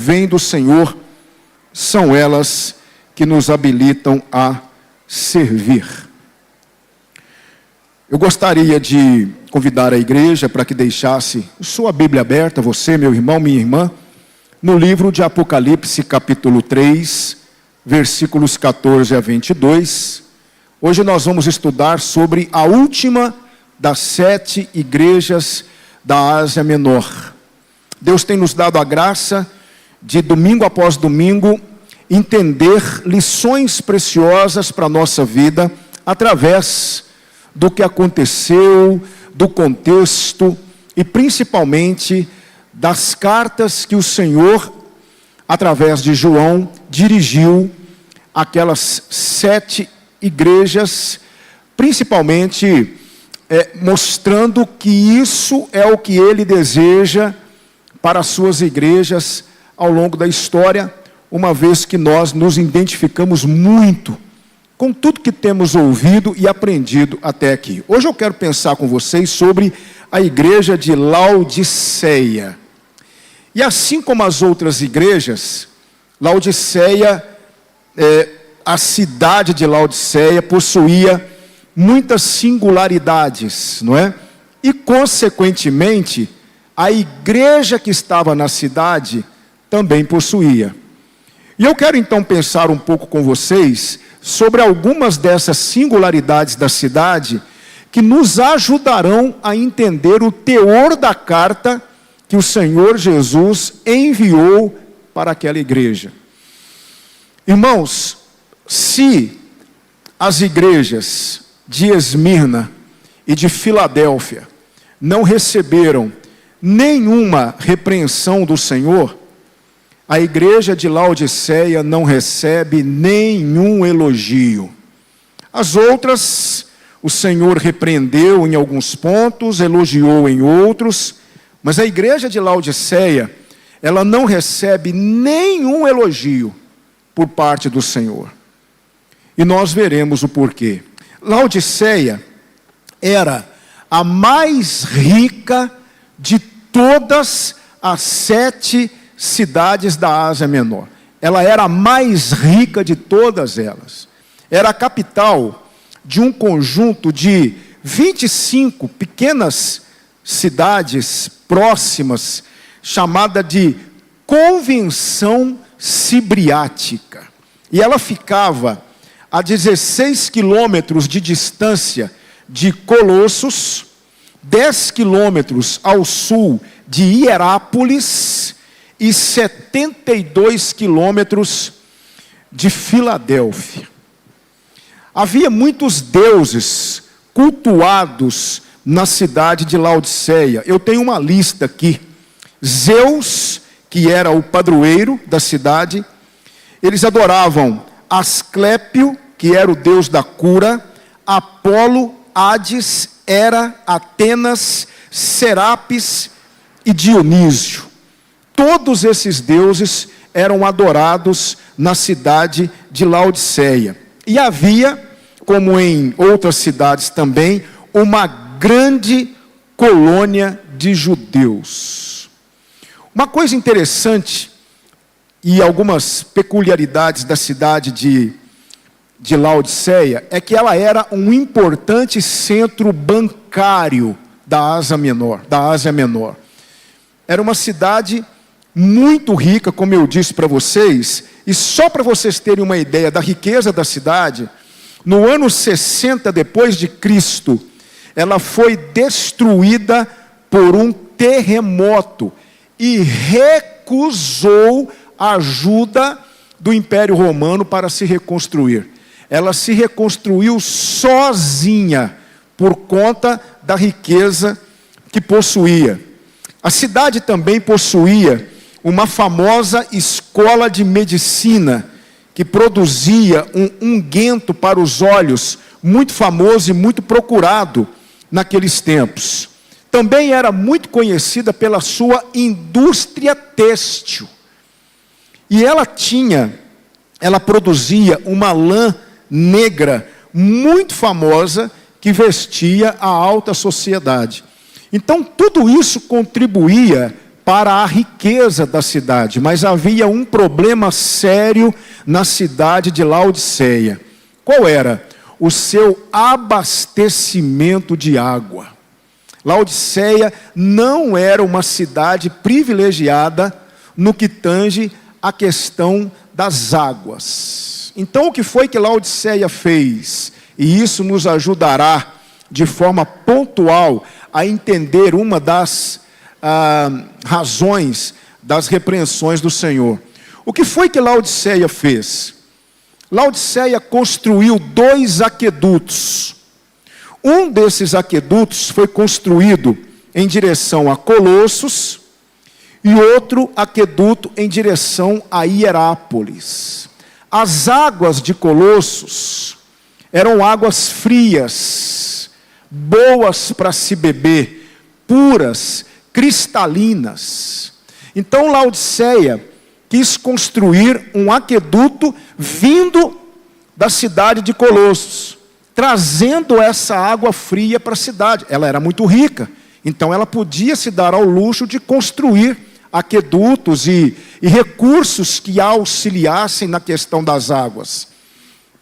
vêm do Senhor, são elas que nos habilitam a servir. Eu gostaria de convidar a igreja para que deixasse sua Bíblia aberta, você, meu irmão, minha irmã, no livro de Apocalipse, capítulo 3, versículos 14 a 22. Hoje nós vamos estudar sobre a última das 7 igrejas da Ásia Menor. Deus tem nos dado a graça de, domingo após domingo, entender lições preciosas para a nossa vida, através do que aconteceu, do contexto e principalmente das cartas que o Senhor, através de João, dirigiu àquelas 7 igrejas, principalmente mostrando que isso é o que ele deseja para as suas igrejas ao longo da história, uma vez que nós nos identificamos muito com tudo que temos ouvido e aprendido até aqui. Hoje eu quero pensar com vocês sobre a igreja de Laodiceia. E assim como as outras igrejas, Laodiceia, a cidade de Laodiceia possuía muitas singularidades, não é? E consequentemente, a igreja que estava na cidade também possuía. E eu quero então pensar um pouco com vocês sobre algumas dessas singularidades da cidade que nos ajudarão a entender o teor da carta que o Senhor Jesus enviou para aquela igreja. Irmãos, se as igrejas de Esmirna e de Filadélfia não receberam nenhuma repreensão do Senhor, a igreja de Laodiceia não recebe nenhum elogio. As outras, o Senhor repreendeu em alguns pontos, elogiou em outros, mas a igreja de Laodiceia, ela não recebe nenhum elogio por parte do Senhor. E nós veremos o porquê. Laodiceia era a mais rica de todas as 7 cidades da Ásia Menor. Ela era a mais rica de todas elas. Era a capital de um conjunto de 25 pequenas cidades próximas, chamada de Convenção Cibriática. E ela ficava a 16 quilômetros de distância de Colossos, 10 quilômetros ao sul de Hierápolis e 72 quilômetros de Filadélfia. Havia muitos deuses cultuados na cidade de Laodiceia. Eu tenho uma lista aqui. Zeus, que era o padroeiro da cidade, eles adoravam Asclépio, que era o deus da cura, Apolo, Hades, Hera, Atenas, Serapis e Dionísio. Todos esses deuses eram adorados na cidade de Laodiceia. E havia, como em outras cidades também, uma grande colônia de judeus. Uma coisa interessante e algumas peculiaridades da cidade de Laodiceia é que ela era um importante centro bancário da Ásia Menor. Era uma cidade muito rica, como eu disse para vocês, e só para vocês terem uma ideia da riqueza da cidade, no ano 60 depois de Cristo, ela foi destruída por um terremoto e recusou a ajuda do Império Romano para se reconstruir. Ela se reconstruiu sozinha por conta da riqueza que possuía. A cidade também possuía uma famosa escola de medicina que produzia um unguento para os olhos, muito famoso e muito procurado naqueles tempos. Também era muito conhecida pela sua indústria têxtil. E ela produzia uma lã negra muito famosa que vestia a alta sociedade. Então tudo isso contribuía para a riqueza da cidade, mas havia um problema sério na cidade de Laodiceia. Qual era? O seu abastecimento de água. Laodiceia não era uma cidade privilegiada no que tange a questão das águas. Então, o que foi que Laodiceia fez? E isso nos ajudará de forma pontual a entender uma das razões das repreensões do Senhor. O que foi que Laodiceia fez? Laodiceia construiu 2 aquedutos. Um desses aquedutos foi construído em direção a Colossos e outro aqueduto em direção a Hierápolis. As águas de Colossos eram águas frias, boas para se beber, puras, cristalinas. Então Laodiceia quis construir um aqueduto vindo da cidade de Colossos, trazendo essa água fria para a cidade. Ela era muito rica, então ela podia se dar ao luxo de construir aquedutos e recursos que a auxiliassem na questão das águas.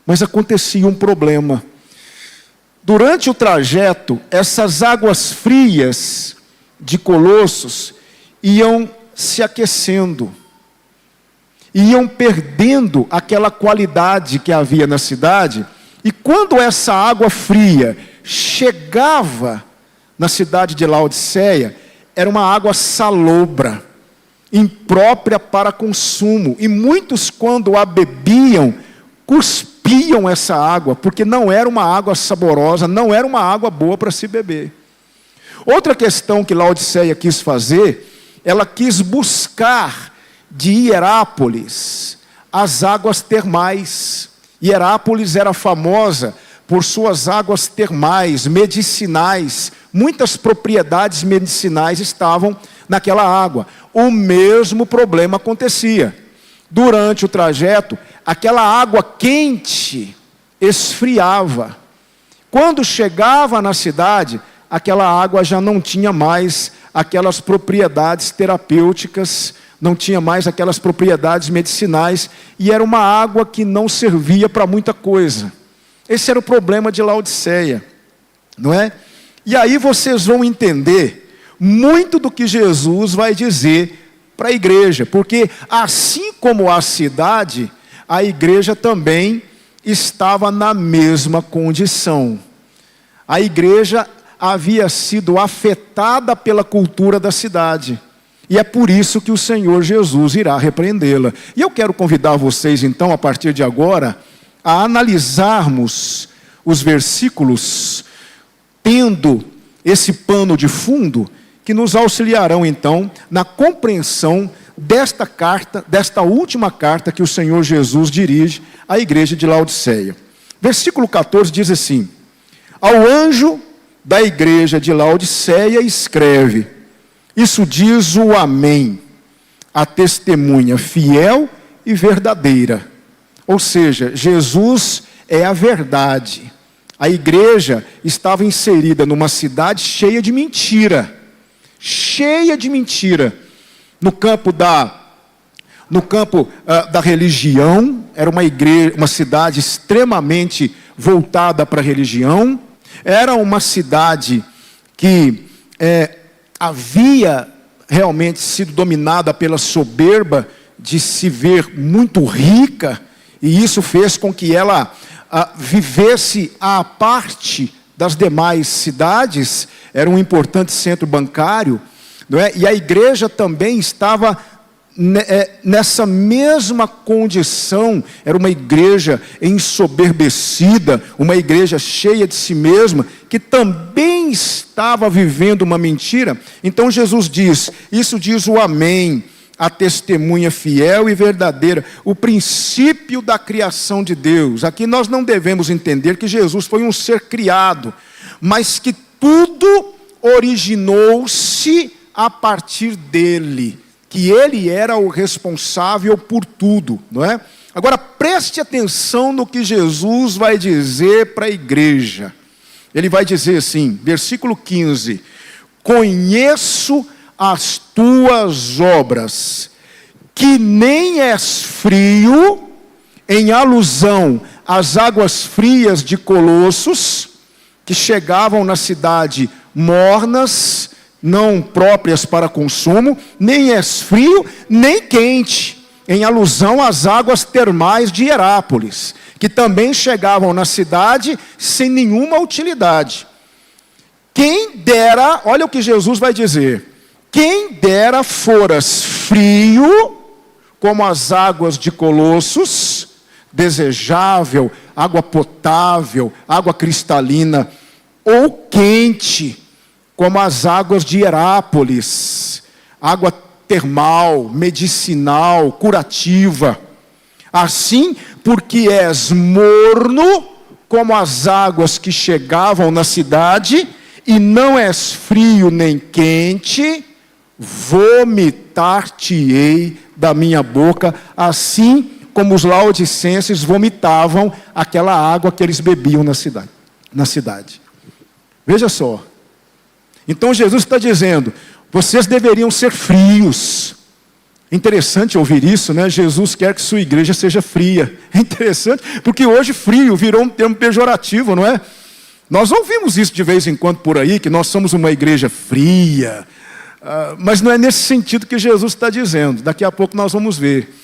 Mas acontecia um problema. Durante o trajeto, essas águas frias de Colossos iam se aquecendo, iam perdendo aquela qualidade que havia na cidade, e quando essa água fria chegava na cidade de Laodiceia, era uma água salobra, imprópria para consumo, e muitos, quando a bebiam, cuspiam essa água, porque não era uma água saborosa, não era uma água boa para se beber. Outra questão que Laodiceia quis fazer, ela quis buscar de Hierápolis as águas termais. Hierápolis era famosa por suas águas termais, medicinais. Muitas propriedades medicinais estavam naquela água. O mesmo problema acontecia. Durante o trajeto, aquela água quente esfriava. Quando chegava na cidade, aquela água já não tinha mais aquelas propriedades terapêuticas, não tinha mais aquelas propriedades medicinais, e era uma água que não servia para muita coisa. Esse era o problema de Laodiceia, não é? E aí vocês vão entender muito do que Jesus vai dizer para a igreja, porque assim como a cidade, a igreja também estava na mesma condição. A igreja havia sido afetada pela cultura da cidade. E é por isso que o Senhor Jesus irá repreendê-la. E eu quero convidar vocês, então, a partir de agora, a analisarmos os versículos, tendo esse pano de fundo, que nos auxiliarão, então, na compreensão desta carta, desta última carta que o Senhor Jesus dirige à igreja de Laodiceia. Versículo 14 diz assim: ao anjo da igreja de Laodiceia escreve: isso diz o Amém, a testemunha fiel e verdadeira. Ou seja, Jesus é a verdade. A igreja estava inserida numa cidade cheia de mentira. Cheia de mentira. No campo da religião, era uma cidade extremamente voltada para a religião. Era uma cidade que havia realmente sido dominada pela soberba de se ver muito rica, e isso fez com que ela vivesse à parte das demais cidades. Era um importante centro bancário, não é? E a igreja também estava nessa mesma condição. Era uma igreja ensoberbecida, uma igreja cheia de si mesma, que também estava vivendo uma mentira. Então Jesus diz, isso diz o Amém, a testemunha fiel e verdadeira, o princípio da criação de Deus. Aqui nós não devemos entender que Jesus foi um ser criado, mas que tudo originou-se a partir dele, que ele era o responsável por tudo, não é? Agora preste atenção no que Jesus vai dizer para a igreja. Ele vai dizer assim, versículo 15: conheço as tuas obras, que nem és frio, em alusão às águas frias de Colossos, que chegavam na cidade mornas, não próprias para consumo, nem és frio, nem quente, em alusão às águas termais de Hierápolis, que também chegavam na cidade sem nenhuma utilidade. Quem dera, olha o que Jesus vai dizer, quem dera foras frio, como as águas de Colossos, desejável, água potável, água cristalina, ou quente, como as águas de Hierápolis, água termal, medicinal, curativa. Assim, porque és morno, como as águas que chegavam na cidade, e não és frio nem quente, vomitar-te-ei da minha boca, assim como os laodicenses vomitavam aquela água que eles bebiam na cidade. Veja só. Então Jesus está dizendo, vocês deveriam ser frios. É interessante ouvir isso, né? Jesus quer que sua igreja seja fria. É interessante, porque hoje frio virou um termo pejorativo, não é? Nós ouvimos isso de vez em quando por aí, que nós somos uma igreja fria. Mas não é nesse sentido que Jesus está dizendo. Daqui a pouco nós vamos ver.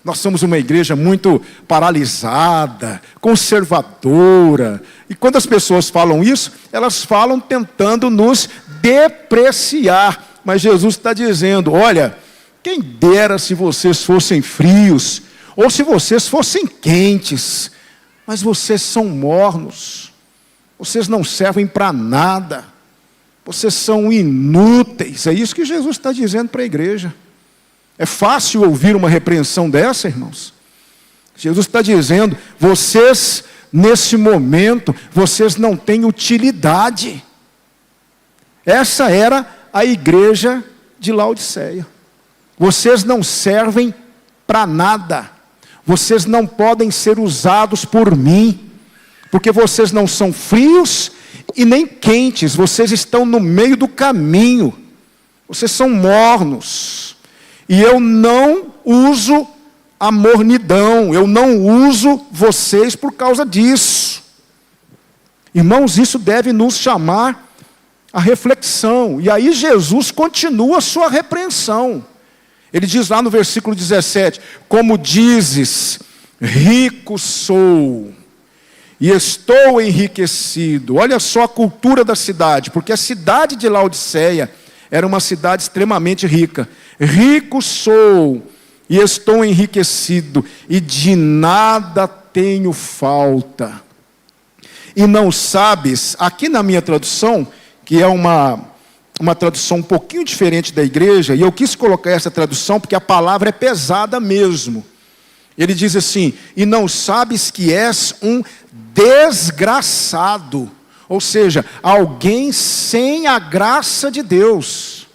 Nós somos uma igreja muito paralisada, conservadora. E quando as pessoas falam isso, elas falam tentando nos depreciar. Mas Jesus está dizendo, olha, quem dera se vocês fossem frios, ou se vocês fossem quentes, mas vocês são mornos, vocês não servem para nada, vocês são inúteis. É isso que Jesus está dizendo para a igreja. É fácil ouvir uma repreensão dessa, irmãos? Jesus está dizendo, vocês, nesse momento, vocês não têm utilidade. Essa era a igreja de Laodiceia. Vocês não servem para nada. Vocês não podem ser usados por mim, porque vocês não são frios e nem quentes. Vocês estão no meio do caminho. Vocês são mornos. E eu não uso a mornidão, eu não uso vocês por causa disso. Irmãos, isso deve nos chamar a reflexão. E aí Jesus continua a sua repreensão. Ele diz lá no versículo 17, como dizes, rico sou, e estou enriquecido. Olha só a cultura da cidade, porque a cidade de Laodiceia era uma cidade extremamente rica. Rico sou, e estou enriquecido, e de nada tenho falta. E não sabes, aqui na minha tradução, que é uma tradução um pouquinho diferente da igreja, e eu quis colocar essa tradução porque a palavra é pesada mesmo. Ele diz assim, e não sabes que és um desgraçado, ou seja, alguém sem a graça de Deus.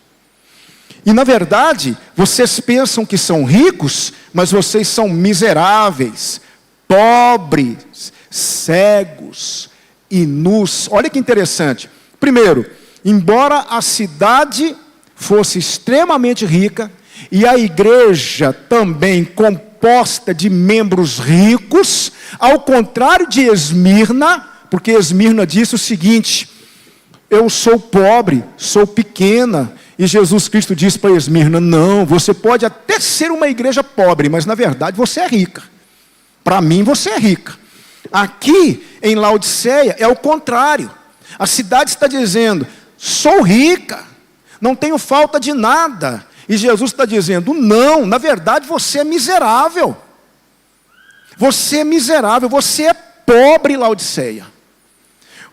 E na verdade, vocês pensam que são ricos, mas vocês são miseráveis, pobres, cegos e nus. Olha que interessante. Primeiro, embora a cidade fosse extremamente rica, e a igreja também composta de membros ricos, ao contrário de Esmirna, porque Esmirna disse o seguinte, eu sou pobre, sou pequena, e Jesus Cristo disse para Esmirna, não, você pode até ser uma igreja pobre, mas na verdade você é rica. Para mim você é rica. Aqui em Laodiceia é o contrário. A cidade está dizendo, sou rica, não tenho falta de nada. E Jesus está dizendo, não, na verdade você é miserável. Você é miserável, você é pobre, Laodiceia.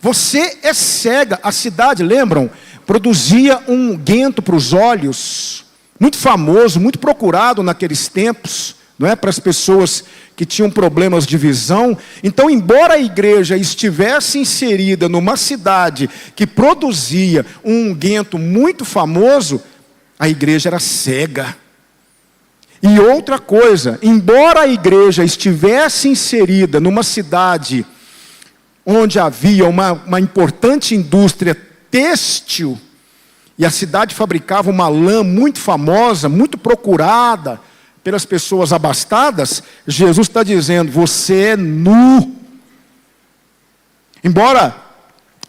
Você é cega. A cidade, lembram, produzia um unguento para os olhos, muito famoso, muito procurado naqueles tempos, não é? Para as pessoas que tinham problemas de visão. Então, embora a igreja estivesse inserida numa cidade que produzia um unguento muito famoso, a igreja era cega. E outra coisa, embora a igreja estivesse inserida numa cidade onde havia uma importante indústria têxtil, e a cidade fabricava uma lã muito famosa, muito procurada pelas pessoas abastadas, Jesus está dizendo: você é nu. Embora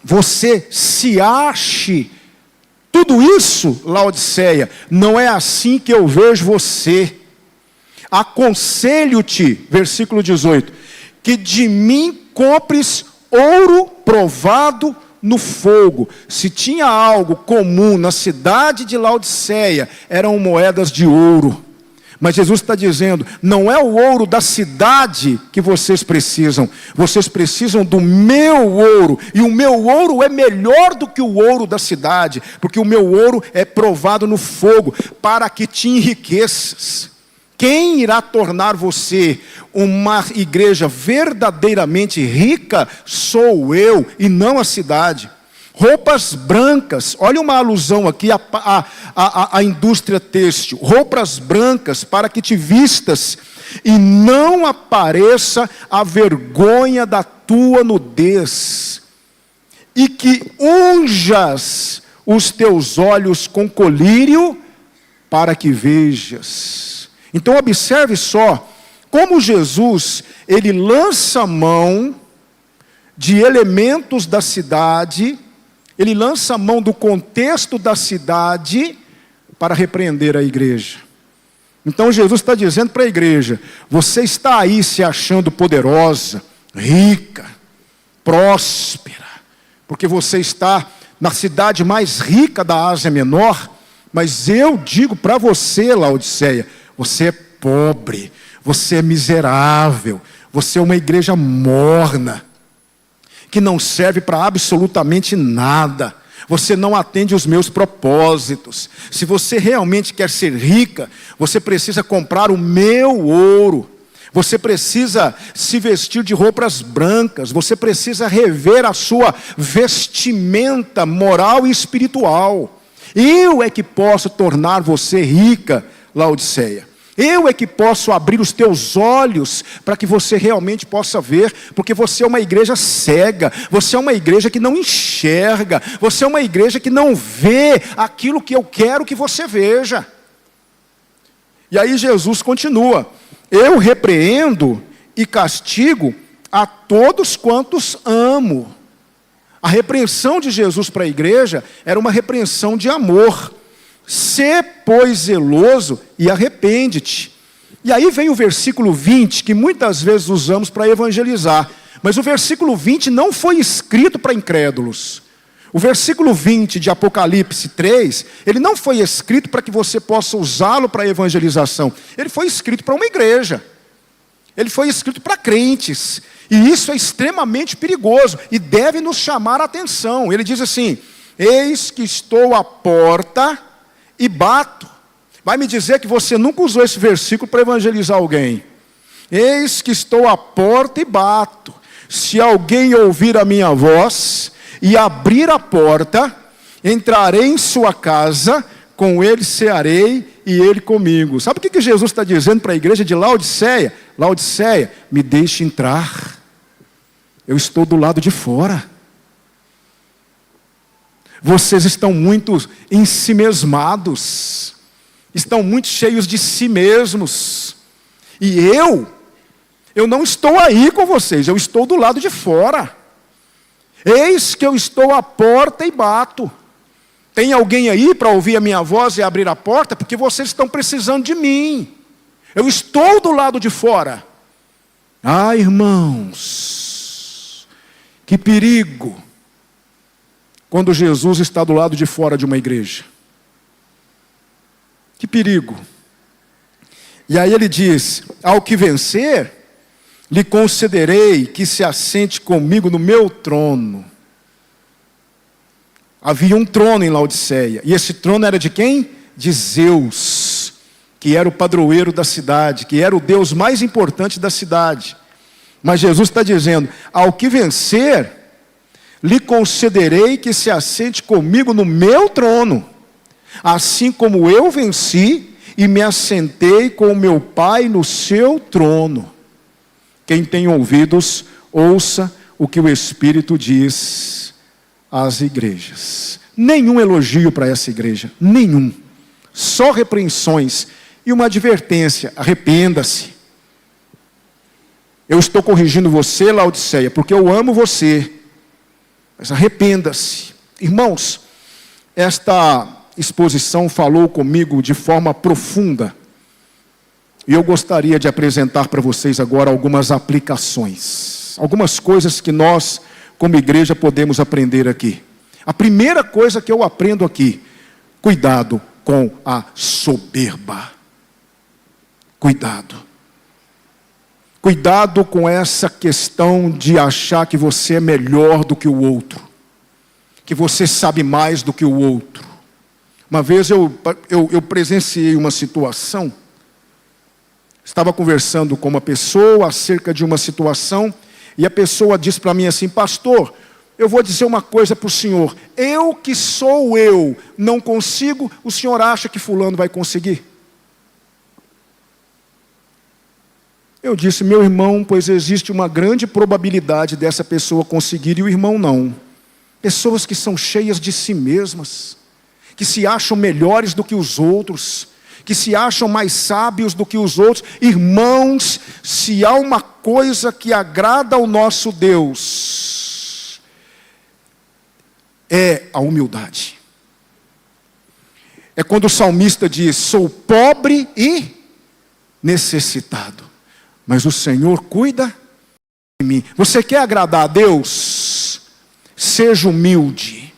você se ache tudo isso, Laodiceia, não é assim que eu vejo você. Aconselho-te, versículo 18, que de mim compres ouro provado no fogo. Se tinha algo comum na cidade de Laodiceia, eram moedas de ouro. Mas Jesus está dizendo: não é o ouro da cidade que vocês precisam do meu ouro, e o meu ouro é melhor do que o ouro da cidade, porque o meu ouro é provado no fogo, para que te enriqueças. Quem irá tornar você uma igreja verdadeiramente rica sou eu, e não a cidade. Roupas brancas, olha uma alusão aqui à indústria têxtil. Roupas brancas para que te vistas e não apareça a vergonha da tua nudez. E que unjas os teus olhos com colírio para que vejas. Então observe só como Jesus, ele lança mão de elementos da cidade, ele lança mão do contexto da cidade para repreender a igreja. Então Jesus está dizendo para a igreja: você está aí se achando poderosa, rica, próspera, porque você está na cidade mais rica da Ásia Menor, mas eu digo para você, Laodiceia, você é pobre, você é miserável, você é uma igreja morna, que não serve para absolutamente nada. Você não atende os meus propósitos. Se você realmente quer ser rica, você precisa comprar o meu ouro. Você precisa se vestir de roupas brancas. Você precisa rever a sua vestimenta moral e espiritual. Eu é que posso tornar você rica, Laodiceia. Eu é que posso abrir os teus olhos para que você realmente possa ver, porque você é uma igreja cega, você é uma igreja que não enxerga, você é uma igreja que não vê aquilo que eu quero que você veja. E aí Jesus continua: eu repreendo e castigo a todos quantos amo. A repreensão de Jesus para a igreja era uma repreensão de amor. Sê, pois, zeloso e arrepende-te. E aí vem o versículo 20, que muitas vezes usamos para evangelizar. Mas o versículo 20 não foi escrito para incrédulos. O versículo 20 de Apocalipse 3, ele não foi escrito para que você possa usá-lo para evangelização. Ele foi escrito para uma igreja. Ele foi escrito para crentes. E isso é extremamente perigoso e deve nos chamar a atenção. Ele diz assim: eis que estou à porta e bato. Vai me dizer que você nunca usou esse versículo para evangelizar alguém. Eis que estou à porta e bato. Se alguém ouvir a minha voz e abrir a porta, entrarei em sua casa, com ele cearei e ele comigo. Sabe o que Jesus está dizendo para a igreja de Laodiceia? Laodiceia, me deixe entrar. Eu estou do lado de fora. Vocês estão muito ensimesmados, estão muito cheios de si mesmos. E eu não estou aí com vocês, eu estou do lado de fora. Eis que eu estou à porta e bato. Tem alguém aí para ouvir a minha voz e abrir a porta? Porque vocês estão precisando de mim. Eu estou do lado de fora. Ah, irmãos, que perigo quando Jesus está do lado de fora de uma igreja. Que perigo. E aí ele diz: ao que vencer, lhe concederei que se assente comigo no meu trono. Havia um trono em Laodiceia. E esse trono era de quem? De Zeus, que era o padroeiro da cidade, que era o Deus mais importante da cidade. Mas Jesus está dizendo: ao que vencer, lhe concederei que se assente comigo no meu trono, assim como eu venci e me assentei com o meu Pai no seu trono. Quem tem ouvidos, ouça o que o Espírito diz às igrejas. Nenhum elogio para essa igreja, nenhum. Só repreensões e uma advertência: arrependa-se. Eu estou corrigindo você, Laodiceia, porque eu amo você, mas arrependa-se. Irmãos, esta exposição falou comigo de forma profunda, e eu gostaria de apresentar para vocês agora algumas aplicações, algumas coisas que nós, como igreja, podemos aprender aqui. A primeira coisa que eu aprendo aqui: cuidado com a soberba. Cuidado. Cuidado com essa questão de achar que você é melhor do que o outro, que você sabe mais do que o outro. Uma vez eu presenciei uma situação, estava conversando com uma pessoa acerca de uma situação, e a pessoa disse para mim assim: pastor, eu vou dizer uma coisa para o senhor, eu que sou eu, não consigo, o senhor acha que fulano vai conseguir? Eu disse: meu irmão, pois existe uma grande probabilidade dessa pessoa conseguir e o irmão não. Pessoas que são cheias de si mesmas, que se acham melhores do que os outros, que se acham mais sábios do que os outros. Irmãos, se há uma coisa que agrada ao nosso Deus, é a humildade. É quando o salmista diz: sou pobre e necessitado, mas o Senhor cuida de mim. Você quer agradar a Deus? Seja humilde.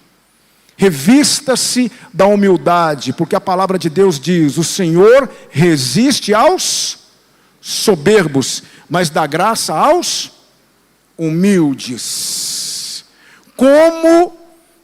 Revista-se da humildade, porque a palavra de Deus diz: o Senhor resiste aos soberbos, mas dá graça aos humildes. Como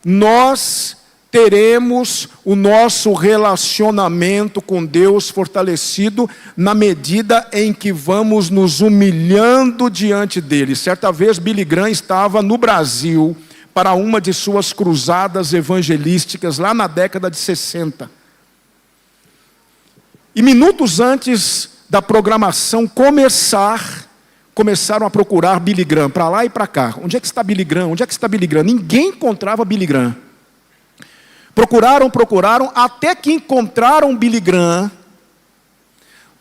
nós teremos o nosso relacionamento com Deus fortalecido na medida em que vamos nos humilhando diante dele. Certa vez Billy Graham estava no Brasil para uma de suas cruzadas evangelísticas lá na década de 60. E minutos antes da programação começaram a procurar Billy Graham para lá e para cá. Onde é que está Billy Graham? Onde é que está Billy Graham? Ninguém encontrava Billy Graham. Procuraram, até que encontraram Billy Graham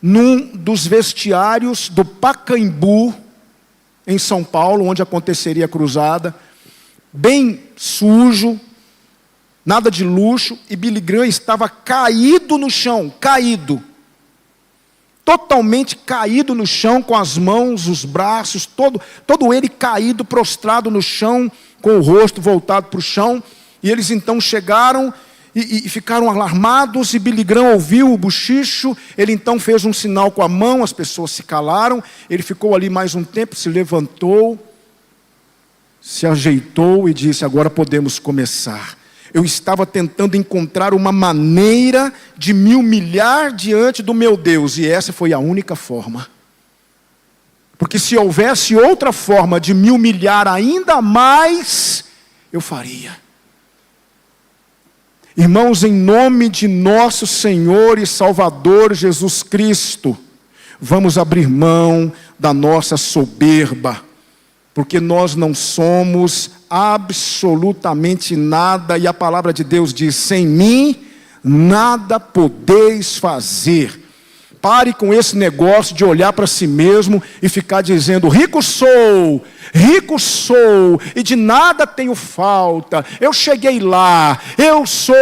num dos vestiários do Pacaembu, em São Paulo, onde aconteceria a cruzada, bem sujo, nada de luxo, e Billy Graham estava caído no chão, totalmente caído no chão, com as mãos, os braços, todo ele caído, prostrado no chão, com o rosto voltado para o chão. E eles então chegaram e ficaram alarmados, e Billy Graham ouviu o bochicho. Ele então fez um sinal com a mão, as pessoas se calaram. Ele ficou ali mais um tempo, se levantou, se ajeitou e disse: agora podemos começar. Eu estava tentando encontrar uma maneira de me humilhar diante do meu Deus, e essa foi a única forma. Porque se houvesse outra forma de me humilhar ainda mais, eu faria. Irmãos, em nome de nosso Senhor e Salvador Jesus Cristo, vamos abrir mão da nossa soberba, porque nós não somos absolutamente nada, e a palavra de Deus diz: sem mim nada podeis fazer. Pare com esse negócio de olhar para si mesmo e ficar dizendo: rico sou, e de nada tenho falta, eu cheguei lá, eu sou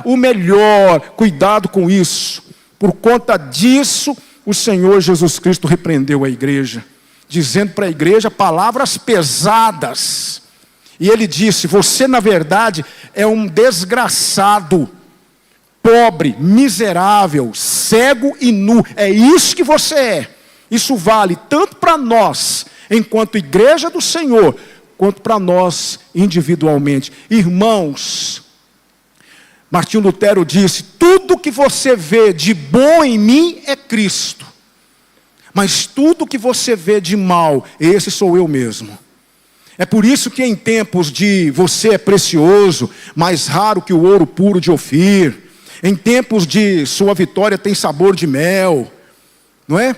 o melhor. Cuidado com isso. Por conta disso, o Senhor Jesus Cristo repreendeu a igreja, dizendo para a igreja palavras pesadas. E ele disse: você na verdade é um desgraçado, pobre, miserável, cego e nu. É isso que você é. Isso vale tanto para nós, enquanto igreja do Senhor, quanto para nós individualmente. Irmãos, Martinho Lutero disse: tudo que você vê de bom em mim é Cristo, mas tudo que você vê de mal, esse sou eu mesmo. É por isso que em tempos de você é precioso, mais raro que o ouro puro de Ofir, em tempos de sua vitória tem sabor de mel, não é?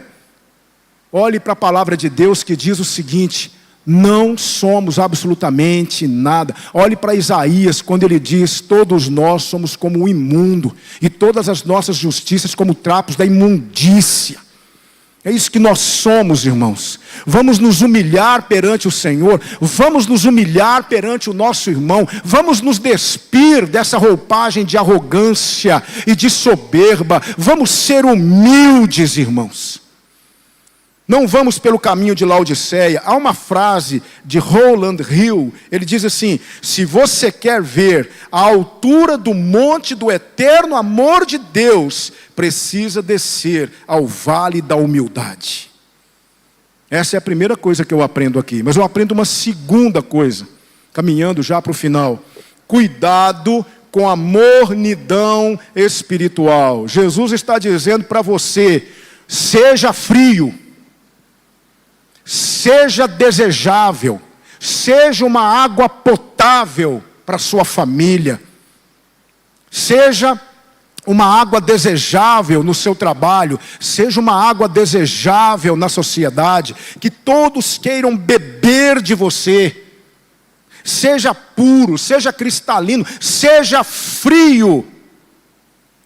Olhe para a palavra de Deus que diz o seguinte: Não somos absolutamente nada. Olhe para Isaías, quando ele diz: todos nós somos como o imundo, e todas as nossas justiças como trapos da imundícia. É isso que nós somos, irmãos. Vamos nos humilhar perante o Senhor, vamos nos humilhar perante o nosso irmão, vamos nos despir dessa roupagem de arrogância e de soberba, vamos ser humildes, irmãos. Não vamos pelo caminho de Laodiceia. Há uma frase de Rowland Hill, ele diz assim: se você quer ver a altura do monte do eterno amor de Deus, precisa descer ao vale da humildade. Essa é a primeira coisa que eu aprendo aqui. Mas eu aprendo uma segunda coisa, caminhando já para o final. Cuidado com a mornidão espiritual. Jesus está dizendo para você: seja frio, seja desejável, seja uma água potável para sua família, seja uma água desejável no seu trabalho, seja uma água desejável na sociedade, que todos queiram beber de você. Seja puro, seja cristalino, seja frio.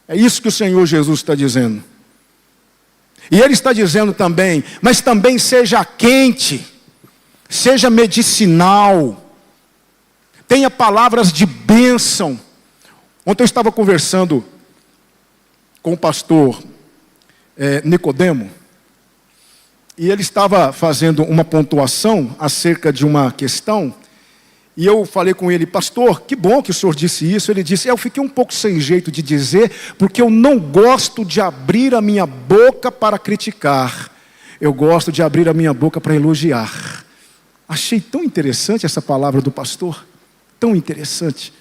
É isso que o Senhor Jesus está dizendo. E Ele está dizendo também: mas também seja quente, seja medicinal, tenha palavras de bênção. Ontem eu estava conversando com o pastor Nicodemo, e ele estava fazendo uma pontuação acerca de uma questão, e eu falei com ele: pastor, que bom que o senhor disse isso. Ele disse: eu fiquei um pouco sem jeito de dizer, porque eu não gosto de abrir a minha boca para criticar, eu gosto de abrir a minha boca para elogiar. Achei tão interessante essa palavra do pastor, tão interessante.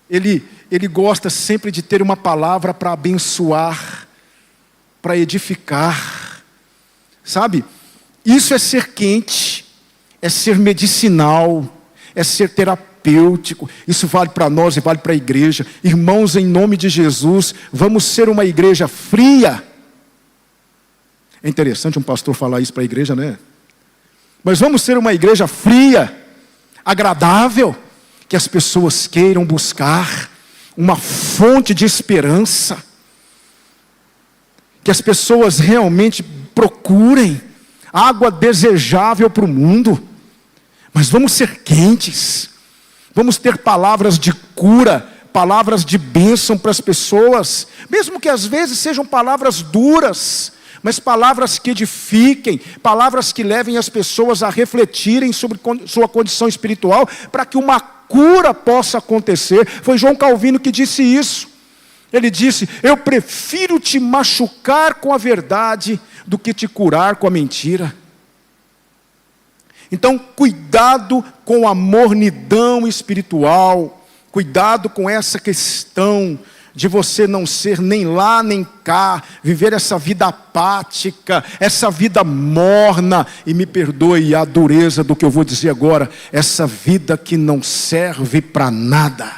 Ele gosta sempre de ter uma palavra para abençoar, para edificar, sabe? Isso é ser quente, é ser medicinal, é ser terapêutico. Isso vale para nós e vale para a igreja. Irmãos, em nome de Jesus, vamos ser uma igreja fria. É interessante um pastor falar isso para a igreja, né? Mas vamos ser uma igreja fria, agradável, que as pessoas queiram buscar uma fonte de esperança, que as pessoas realmente procurem água desejável para o mundo. Mas vamos ser quentes, vamos ter palavras de cura, palavras de bênção para as pessoas, mesmo que às vezes sejam palavras duras, mas palavras que edifiquem, palavras que levem as pessoas a refletirem sobre sua condição espiritual, para que uma cura possa acontecer. Foi João Calvino que disse isso. Ele disse: eu prefiro te machucar com a verdade do que te curar com a mentira. Então, cuidado com a mornidão espiritual, cuidado com essa questão de você não ser nem lá nem cá, viver essa vida apática, essa vida morna, e me perdoe a dureza do que eu vou dizer agora, essa vida que não serve para nada,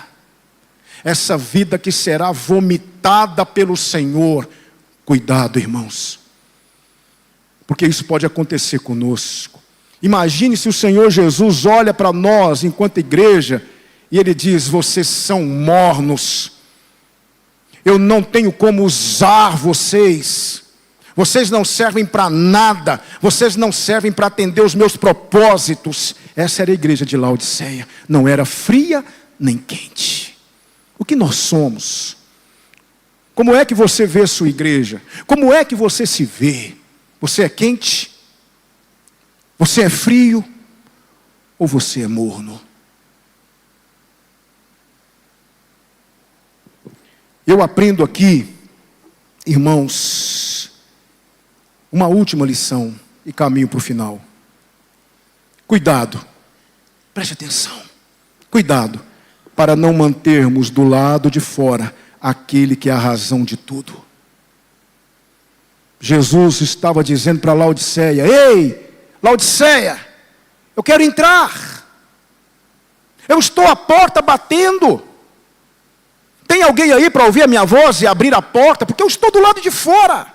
essa vida que será vomitada pelo Senhor. Cuidado, irmãos, porque isso pode acontecer conosco. Imagine se o Senhor Jesus olha para nós enquanto igreja e Ele diz: vocês são mornos, eu não tenho como usar vocês, vocês não servem para nada, vocês não servem para atender os meus propósitos. Essa era a igreja de Laodiceia, não era fria nem quente. O que nós somos? Como é que você vê a sua igreja? Como é que você se vê? Você é quente? Você é frio? Ou você é morno? Eu aprendo aqui, irmãos, uma última lição e caminho para o final. Cuidado, preste atenção, cuidado, para não mantermos do lado de fora aquele que é a razão de tudo. Jesus estava dizendo para Laodiceia: ei, Laodiceia, eu quero entrar, eu estou à porta batendo. Tem alguém aí para ouvir a minha voz e abrir a porta? Porque eu estou do lado de fora.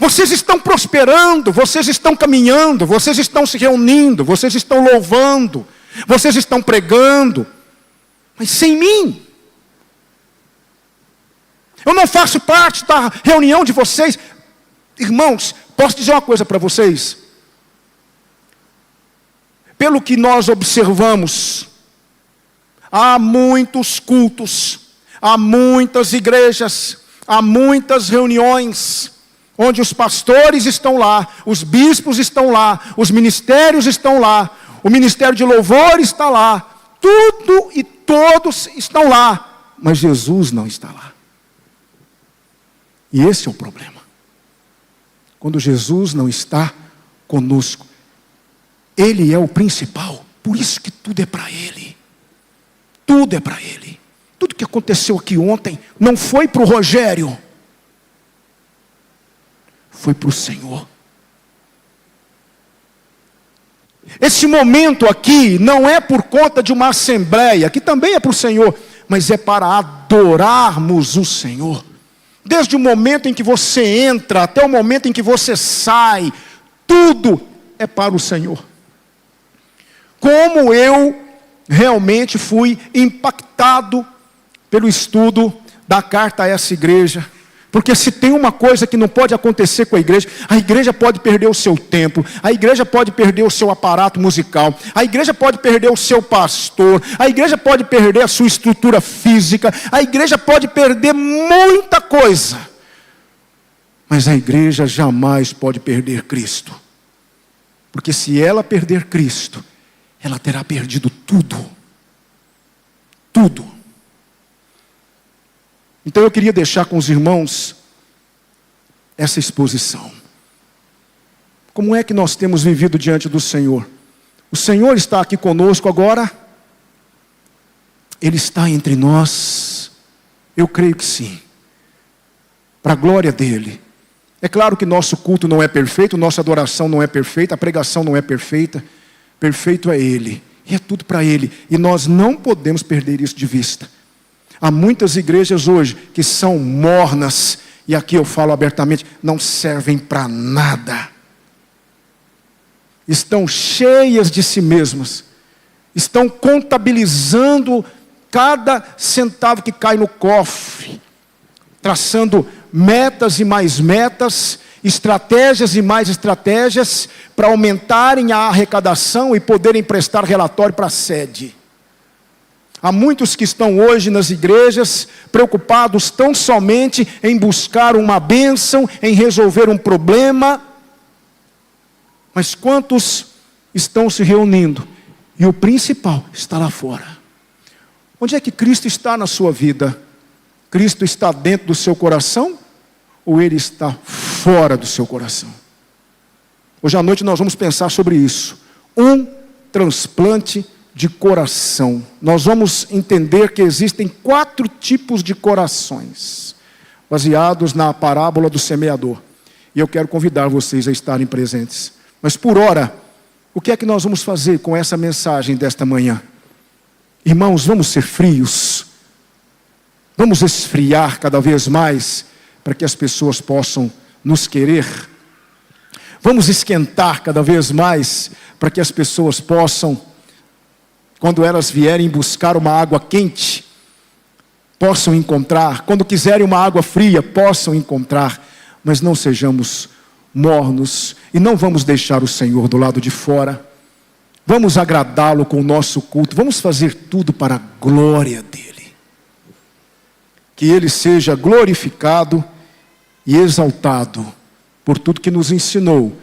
Vocês estão prosperando, vocês estão caminhando, vocês estão se reunindo, vocês estão louvando, vocês estão pregando, mas sem mim. Eu não faço parte da reunião de vocês. Irmãos, posso dizer uma coisa para vocês? Pelo que nós observamos, há muitos cultos, há muitas igrejas, há muitas reuniões, onde os pastores estão lá, os bispos estão lá, os ministérios estão lá, o ministério de louvor está lá, tudo e todos estão lá, mas Jesus não está lá. E esse é o problema. Quando Jesus não está conosco, Ele é o principal, por isso que tudo é para Ele. Tudo é para Ele. Tudo que aconteceu aqui ontem não foi para o Rogério, foi para o Senhor. Esse momento aqui não é por conta de uma assembleia, que também é para o Senhor, mas é para adorarmos o Senhor. Desde o momento em que você entra até o momento em que você sai, tudo é para o Senhor. Como eu realmente fui impactado pelo estudo da carta a essa igreja. Porque se tem uma coisa que não pode acontecer com a igreja pode perder o seu tempo, a igreja pode perder o seu aparato musical, a igreja pode perder o seu pastor, a igreja pode perder a sua estrutura física, a igreja pode perder muita coisa. Mas a igreja jamais pode perder Cristo. Porque se ela perder Cristo, ela terá perdido tudo. Tudo. Então eu queria deixar com os irmãos essa exposição. Como é que nós temos vivido diante do Senhor? O Senhor está aqui conosco agora? Ele está entre nós? Eu creio que sim. Para a glória dEle. É claro que nosso culto não é perfeito, nossa adoração não é perfeita, a pregação não é perfeita. Perfeito é Ele. E é tudo para Ele. E nós não podemos perder isso de vista. Há muitas igrejas hoje que são mornas, e aqui eu falo abertamente, não servem para nada. Estão cheias de si mesmas, estão contabilizando cada centavo que cai no cofre, traçando metas e mais metas, estratégias e mais estratégias, para aumentarem a arrecadação e poderem prestar relatório para a sede. Há muitos que estão hoje nas igrejas preocupados tão somente em buscar uma bênção, em resolver um problema. Mas quantos estão se reunindo e o principal está lá fora? Onde é que Cristo está na sua vida? Cristo está dentro do seu coração ou Ele está fora do seu coração? Hoje à noite nós vamos pensar sobre isso. Um transplante de coração. Nós vamos entender que existem 4 tipos de corações, baseados na parábola do semeador. E eu quero convidar vocês a estarem presentes. Mas por hora, o que é que nós vamos fazer com essa mensagem desta manhã? Irmãos, vamos ser frios. Vamos esfriar cada vez mais, para que as pessoas possam nos querer. Vamos esquentar cada vez mais, para que as pessoas possam, quando elas vierem buscar uma água quente, possam encontrar. Quando quiserem uma água fria, possam encontrar. Mas não sejamos mornos e não vamos deixar o Senhor do lado de fora. Vamos agradá-lo com o nosso culto. Vamos fazer tudo para a glória dEle. Que Ele seja glorificado e exaltado por tudo que nos ensinou